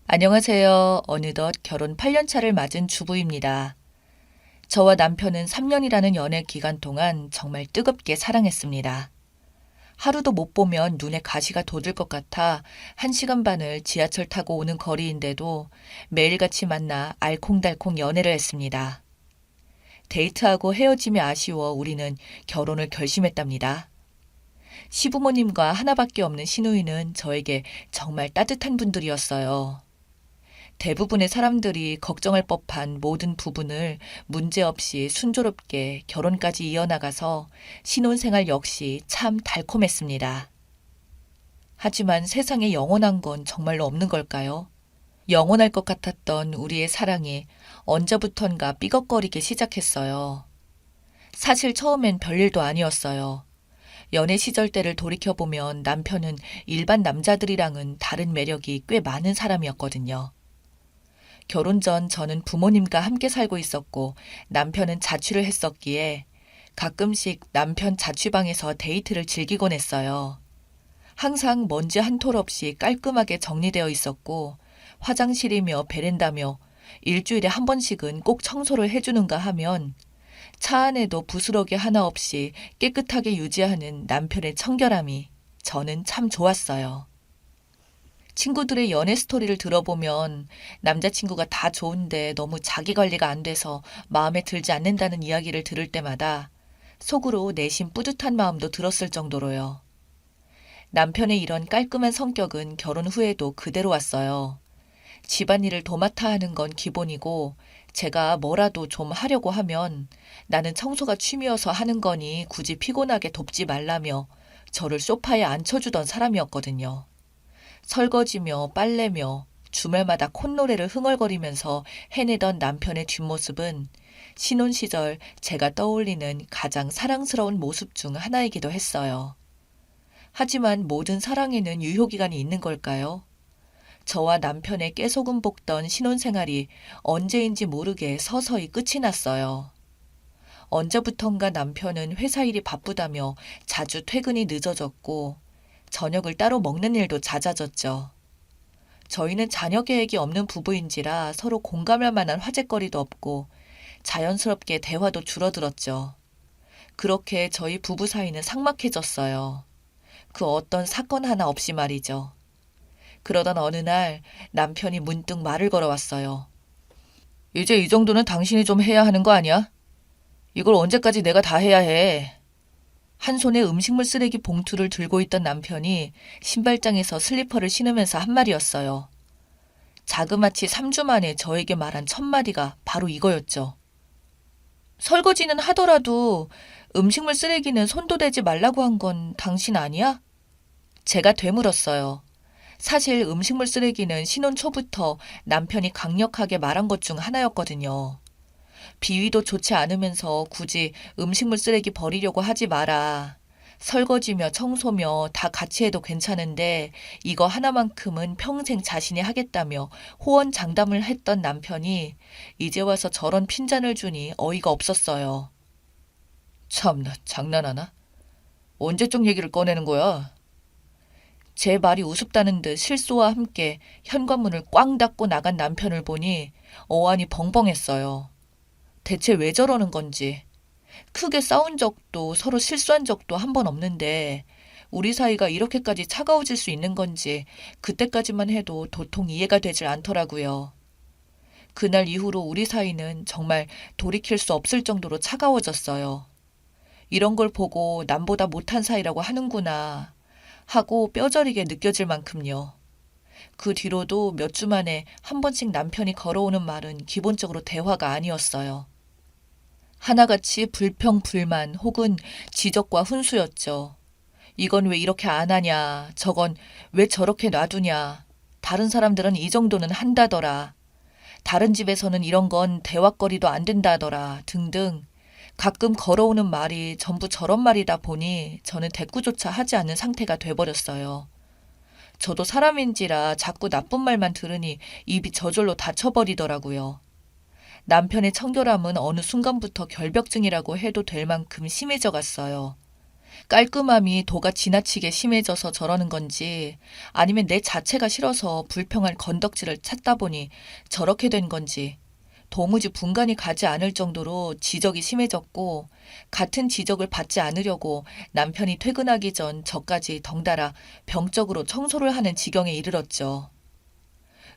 안녕하세요. 어느덧 결혼 8년 차를 맞은 주부입니다. 저와 남편은 3년이라는 연애 기간 동안 정말 뜨겁게 사랑했습니다. 하루도 못 보면 눈에 가시가 돋을 것 같아 1시간 반을 지하철 타고 오는 거리인데도 매일같이 만나 알콩달콩 연애를 했습니다. 데이트하고 헤어짐이 아쉬워 우리는 결혼을 결심했답니다. 시부모님과 하나밖에 없는 시누이는 저에게 정말 따뜻한 분들이었어요. 대부분의 사람들이 걱정할 법한 모든 부분을 문제없이 순조롭게 결혼까지 이어나가서 신혼생활 역시 참 달콤했습니다. 하지만 세상에 영원한 건 정말로 없는 걸까요? 영원할 것 같았던 우리의 사랑이 언제부턴가 삐걱거리기 시작했어요. 사실 처음엔 별일도 아니었어요. 연애 시절 때를 돌이켜보면 남편은 일반 남자들이랑은 다른 매력이 꽤 많은 사람이었거든요. 결혼 전 저는 부모님과 함께 살고 있었고 남편은 자취를 했었기에 가끔씩 남편 자취방에서 데이트를 즐기곤 했어요. 항상 먼지 한 톨 없이 깔끔하게 정리되어 있었고 화장실이며 베란다며 일주일에 한 번씩은 꼭 청소를 해주는가 하면 차 안에도 부스러기 하나 없이 깨끗하게 유지하는 남편의 청결함이 저는 참 좋았어요. 친구들의 연애 스토리를 들어보면 남자친구가 다 좋은데 너무 자기 관리가 안 돼서 마음에 들지 않는다는 이야기를 들을 때마다 속으로 내심 뿌듯한 마음도 들었을 정도로요. 남편의 이런 깔끔한 성격은 결혼 후에도 그대로 왔어요. 집안일을 도맡아 하는 건 기본이고 제가 뭐라도 좀 하려고 하면 나는 청소가 취미여서 하는 거니 굳이 피곤하게 돕지 말라며 저를 소파에 앉혀주던 사람이었거든요. 설거지며 빨래며 주말마다 콧노래를 흥얼거리면서 해내던 남편의 뒷모습은 신혼 시절 제가 떠올리는 가장 사랑스러운 모습 중 하나이기도 했어요. 하지만 모든 사랑에는 유효기간이 있는 걸까요? 저와 남편의 깨소금 볶던 신혼생활이 언제인지 모르게 서서히 끝이 났어요. 언제부턴가 남편은 회사 일이 바쁘다며 자주 퇴근이 늦어졌고 저녁을 따로 먹는 일도 잦아졌죠. 저희는 자녀 계획이 없는 부부인지라 서로 공감할 만한 화제거리도 없고 자연스럽게 대화도 줄어들었죠. 그렇게 저희 부부 사이는 삭막해졌어요. 그 어떤 사건 하나 없이 말이죠. 그러던 어느 날 남편이 문득 말을 걸어왔어요. 이제 이 정도는 당신이 좀 해야 하는 거 아니야? 이걸 언제까지 내가 다 해야 해? 한 손에 음식물 쓰레기 봉투를 들고 있던 남편이 신발장에서 슬리퍼를 신으면서 한 말이었어요. 자그마치 3주 만에 저에게 말한 첫 마디가 바로 이거였죠. 설거지는 하더라도 음식물 쓰레기는 손도 대지 말라고 한 건 당신 아니야? 제가 되물었어요. 사실 음식물 쓰레기는 신혼 초부터 남편이 강력하게 말한 것 중 하나였거든요. 비위도 좋지 않으면서 굳이 음식물 쓰레기 버리려고 하지 마라. 설거지며 청소며 다 같이 해도 괜찮은데 이거 하나만큼은 평생 자신이 하겠다며 호언장담을 했던 남편이 이제 와서 저런 핀잔을 주니 어이가 없었어요. 참나, 장난하나? 언제적 얘기를 꺼내는 거야? 제 말이 우습다는 듯 실소와 함께 현관문을 꽝 닫고 나간 남편을 보니 어안이 벙벙했어요. 대체 왜 저러는 건지. 크게 싸운 적도 서로 실수한 적도 한 번 없는데 우리 사이가 이렇게까지 차가워질 수 있는 건지 그때까지만 해도 도통 이해가 되질 않더라고요. 그날 이후로 우리 사이는 정말 돌이킬 수 없을 정도로 차가워졌어요. 이런 걸 보고 남보다 못한 사이라고 하는구나 하고 뼈저리게 느껴질 만큼요. 그 뒤로도 몇 주 만에 한 번씩 남편이 걸어오는 말은 기본적으로 대화가 아니었어요. 하나같이 불평, 불만 혹은 지적과 훈수였죠. 이건 왜 이렇게 안 하냐, 저건 왜 저렇게 놔두냐, 다른 사람들은 이 정도는 한다더라, 다른 집에서는 이런 건 대화거리도 안 된다더라 등등 가끔 걸어오는 말이 전부 저런 말이다 보니 저는 대꾸조차 하지 않는 상태가 돼버렸어요. 저도 사람인지라 자꾸 나쁜 말만 들으니 입이 저절로 닫혀버리더라고요. 남편의 청결함은 어느 순간부터 결벽증이라고 해도 될 만큼 심해져 갔어요. 깔끔함이 도가 지나치게 심해져서 저러는 건지 아니면 내 자체가 싫어서 불평할 건덕지를 찾다 보니 저렇게 된 건지 도무지 분간이 가지 않을 정도로 지적이 심해졌고 같은 지적을 받지 않으려고 남편이 퇴근하기 전 저까지 덩달아 병적으로 청소를 하는 지경에 이르렀죠.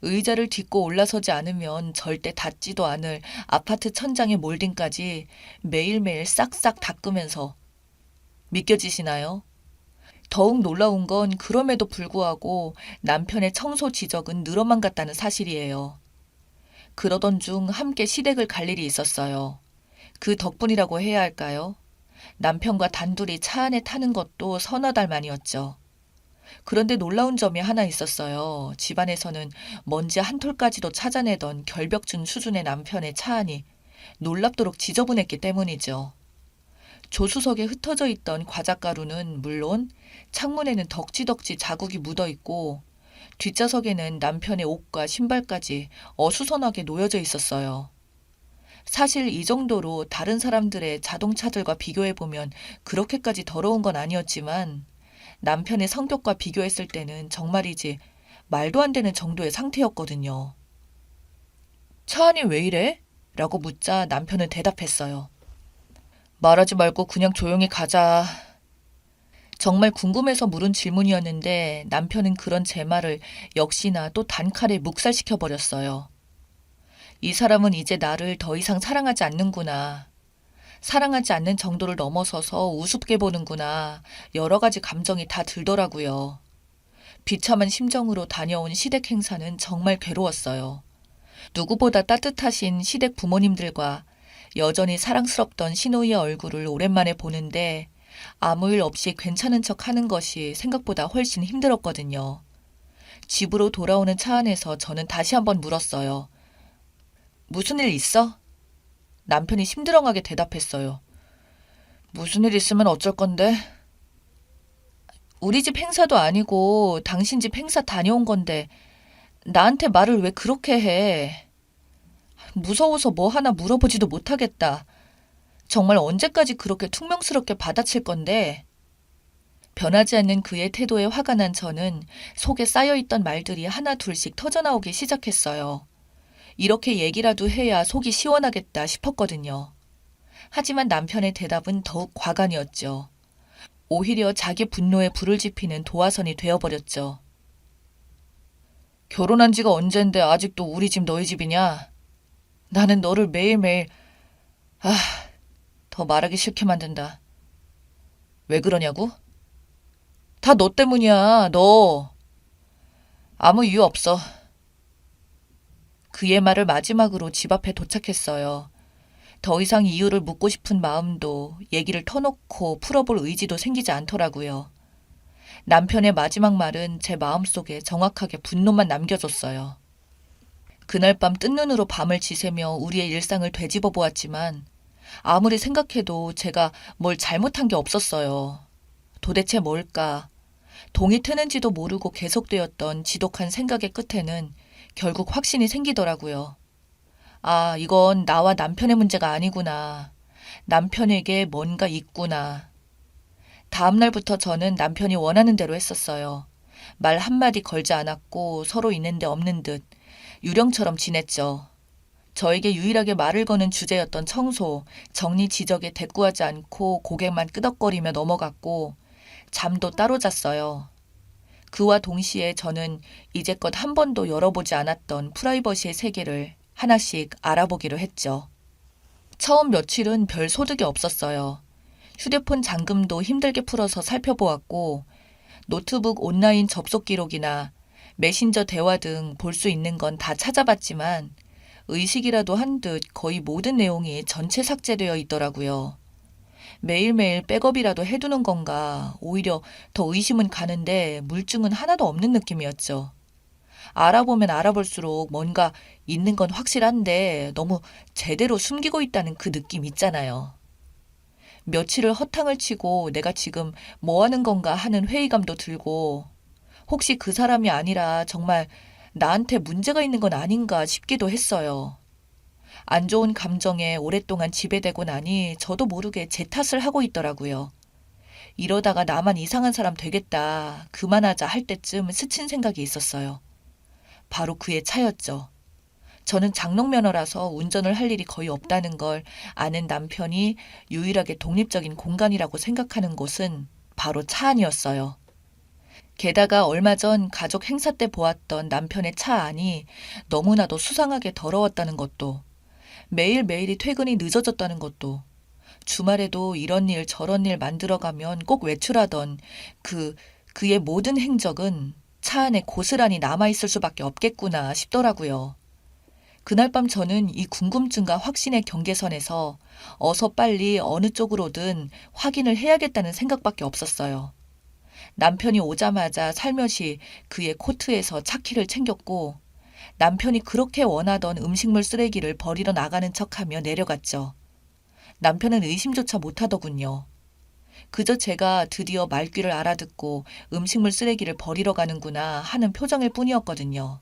의자를 딛고 올라서지 않으면 절대 닿지도 않을 아파트 천장의 몰딩까지 매일매일 싹싹 닦으면서 믿겨지시나요? 더욱 놀라운 건 그럼에도 불구하고 남편의 청소 지적은 늘어만 갔다는 사실이에요. 그러던 중 함께 시댁을 갈 일이 있었어요. 그 덕분이라고 해야 할까요? 남편과 단둘이 차 안에 타는 것도 서너 달 만이었죠. 그런데 놀라운 점이 하나 있었어요. 집안에서는 먼지 한 톨까지도 찾아내던 결벽증 수준의 남편의 차 안이 놀랍도록 지저분했기 때문이죠. 조수석에 흩어져 있던 과자가루는 물론 창문에는 덕지덕지 자국이 묻어 있고 뒷좌석에는 남편의 옷과 신발까지 어수선하게 놓여져 있었어요. 사실 이 정도로 다른 사람들의 자동차들과 비교해보면 그렇게까지 더러운 건 아니었지만 남편의 성격과 비교했을 때는 정말이지 말도 안 되는 정도의 상태였거든요. 차 안이 왜 이래? 라고 묻자 남편은 대답했어요. 말하지 말고 그냥 조용히 가자. 정말 궁금해서 물은 질문이었는데 남편은 그런 제 말을 역시나 또 단칼에 묵살시켜버렸어요. 이 사람은 이제 나를 더 이상 사랑하지 않는구나. 사랑하지 않는 정도를 넘어서서 우습게 보는구나. 여러 가지 감정이 다 들더라고요. 비참한 심정으로 다녀온 시댁 행사는 정말 괴로웠어요. 누구보다 따뜻하신 시댁 부모님들과 여전히 사랑스럽던 시누이의 얼굴을 오랜만에 보는데 아무 일 없이 괜찮은 척 하는 것이 생각보다 훨씬 힘들었거든요. 집으로 돌아오는 차 안에서 저는 다시 한번 물었어요. 무슨 일 있어? 남편이 심드렁하게 대답했어요. 무슨 일 있으면 어쩔 건데? 우리 집 행사도 아니고 당신 집 행사 다녀온 건데 나한테 말을 왜 그렇게 해? 무서워서 뭐 하나 물어보지도 못하겠다. 정말 언제까지 그렇게 퉁명스럽게 받아칠 건데? 변하지 않는 그의 태도에 화가 난 저는 속에 쌓여있던 말들이 하나 둘씩 터져나오기 시작했어요. 이렇게 얘기라도 해야 속이 시원하겠다 싶었거든요. 하지만 남편의 대답은 더욱 과간이었죠. 오히려 자기 분노에 불을 지피는 도화선이 되어버렸죠. 결혼한 지가 언젠데 아직도 우리 집 너희 집이냐? 나는 너를 매일매일 더 말하기 싫게 만든다. 왜 그러냐고? 다 너 때문이야, 너. 아무 이유 없어. 그의 말을 마지막으로 집 앞에 도착했어요. 더 이상 이유를 묻고 싶은 마음도 얘기를 터놓고 풀어볼 의지도 생기지 않더라고요. 남편의 마지막 말은 제 마음속에 정확하게 분노만 남겨줬어요. 그날 밤 뜬 눈으로 밤을 지새며 우리의 일상을 되짚어 보았지만 아무리 생각해도 제가 뭘 잘못한 게 없었어요. 도대체 뭘까? 동이 트는지도 모르고 계속되었던 지독한 생각의 끝에는 결국 확신이 생기더라고요. 아, 이건 나와 남편의 문제가 아니구나. 남편에게 뭔가 있구나. 다음 날부터 저는 남편이 원하는 대로 했었어요. 말 한마디 걸지 않았고 서로 있는 데 없는 듯 유령처럼 지냈죠. 저에게 유일하게 말을 거는 주제였던 청소, 정리 지적에 대꾸하지 않고 고개만 끄덕거리며 넘어갔고 잠도 따로 잤어요. 그와 동시에 저는 이제껏 한 번도 열어보지 않았던 프라이버시의 세계를 하나씩 알아보기로 했죠. 처음 며칠은 별 소득이 없었어요. 휴대폰 잠금도 힘들게 풀어서 살펴보았고 노트북 온라인 접속 기록이나 메신저 대화 등 볼 수 있는 건 다 찾아봤지만 의식이라도 한 듯 거의 모든 내용이 전체 삭제되어 있더라고요. 매일매일 백업이라도 해두는 건가 오히려 더 의심은 가는데 물증은 하나도 없는 느낌이었죠. 알아보면 알아볼수록 뭔가 있는 건 확실한데 너무 제대로 숨기고 있다는 그 느낌 있잖아요. 며칠을 허탕을 치고 내가 지금 뭐 하는 건가 하는 회의감도 들고 혹시 그 사람이 아니라 정말 나한테 문제가 있는 건 아닌가 싶기도 했어요. 안 좋은 감정에 오랫동안 지배되고 나니 저도 모르게 제 탓을 하고 있더라고요. 이러다가 나만 이상한 사람 되겠다. 그만하자 할 때쯤 스친 생각이 있었어요. 바로 그의 차였죠. 저는 장롱면허라서 운전을 할 일이 거의 없다는 걸 아는 남편이 유일하게 독립적인 공간이라고 생각하는 곳은 바로 차 안이었어요. 게다가 얼마 전 가족 행사 때 보았던 남편의 차 안이 너무나도 수상하게 더러웠다는 것도, 매일매일이 퇴근이 늦어졌다는 것도, 주말에도 이런 일 저런 일 만들어가면 꼭 외출하던 그의 모든 행적은 차 안에 고스란히 남아있을 수밖에 없겠구나 싶더라고요. 그날 밤 저는 이 궁금증과 확신의 경계선에서 어서 빨리 어느 쪽으로든 확인을 해야겠다는 생각밖에 없었어요. 남편이 오자마자 살며시 그의 코트에서 차키를 챙겼고 남편이 그렇게 원하던 음식물 쓰레기를 버리러 나가는 척하며 내려갔죠. 남편은 의심조차 못하더군요. 그저 제가 드디어 말귀를 알아듣고 음식물 쓰레기를 버리러 가는구나 하는 표정일 뿐이었거든요.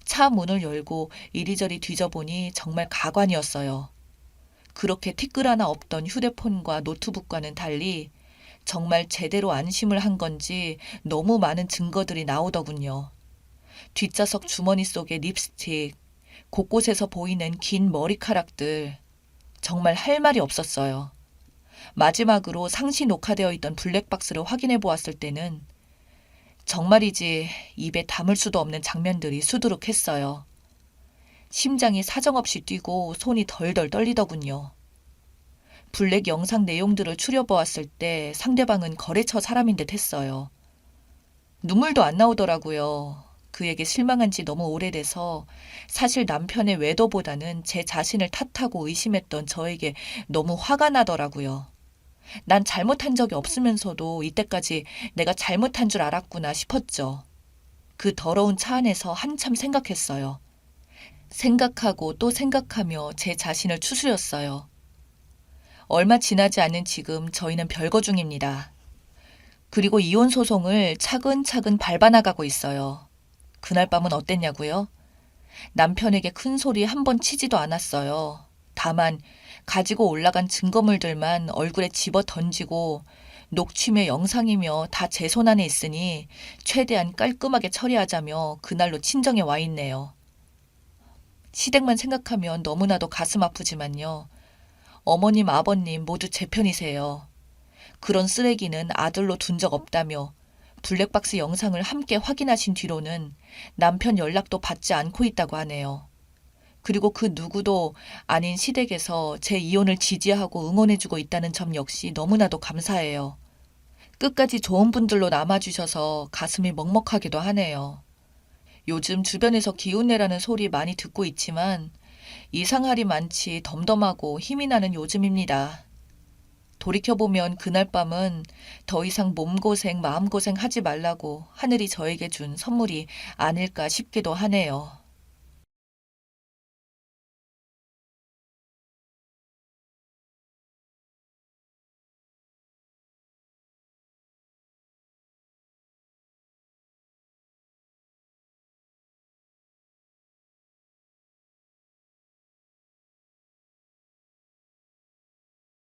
차 문을 열고 이리저리 뒤져보니 정말 가관이었어요. 그렇게 티끌 하나 없던 휴대폰과 노트북과는 달리 정말 제대로 안심을 한 건지 너무 많은 증거들이 나오더군요. 뒷좌석 주머니 속의 립스틱, 곳곳에서 보이는 긴 머리카락들, 정말 할 말이 없었어요. 마지막으로 상시 녹화되어 있던 블랙박스를 확인해 보았을 때는 정말이지 입에 담을 수도 없는 장면들이 수두룩했어요. 심장이 사정없이 뛰고 손이 덜덜 떨리더군요. 블랙 영상 내용들을 추려보았을 때 상대방은 거래처 사람인 듯 했어요. 눈물도 안 나오더라고요. 그에게 실망한 지 너무 오래돼서 사실 남편의 외도보다는 제 자신을 탓하고 의심했던 저에게 너무 화가 나더라고요. 난 잘못한 적이 없으면서도 이때까지 내가 잘못한 줄 알았구나 싶었죠. 그 더러운 차 안에서 한참 생각했어요. 생각하고 또 생각하며 제 자신을 추스렸어요. 얼마 지나지 않은 지금 저희는 별거 중입니다. 그리고 이혼 소송을 차근차근 밟아나가고 있어요. 그날 밤은 어땠냐고요? 남편에게 큰 소리 한 번 치지도 않았어요. 다만 가지고 올라간 증거물들만 얼굴에 집어 던지고 녹취며 영상이며 다 제 손 안에 있으니 최대한 깔끔하게 처리하자며 그날로 친정에 와 있네요. 시댁만 생각하면 너무나도 가슴 아프지만요. 어머님, 아버님 모두 제 편이세요. 그런 쓰레기는 아들로 둔 적 없다며 블랙박스 영상을 함께 확인하신 뒤로는 남편 연락도 받지 않고 있다고 하네요. 그리고 그 누구도 아닌 시댁에서 제 이혼을 지지하고 응원해주고 있다는 점 역시 너무나도 감사해요. 끝까지 좋은 분들로 남아주셔서 가슴이 먹먹하기도 하네요. 요즘 주변에서 기운내라는 소리 많이 듣고 있지만 이상할이 많지 덤덤하고 힘이 나는 요즘입니다. 돌이켜보면 그날 밤은 더 이상 몸고생, 마음고생 하지 말라고 하늘이 저에게 준 선물이 아닐까 싶기도 하네요.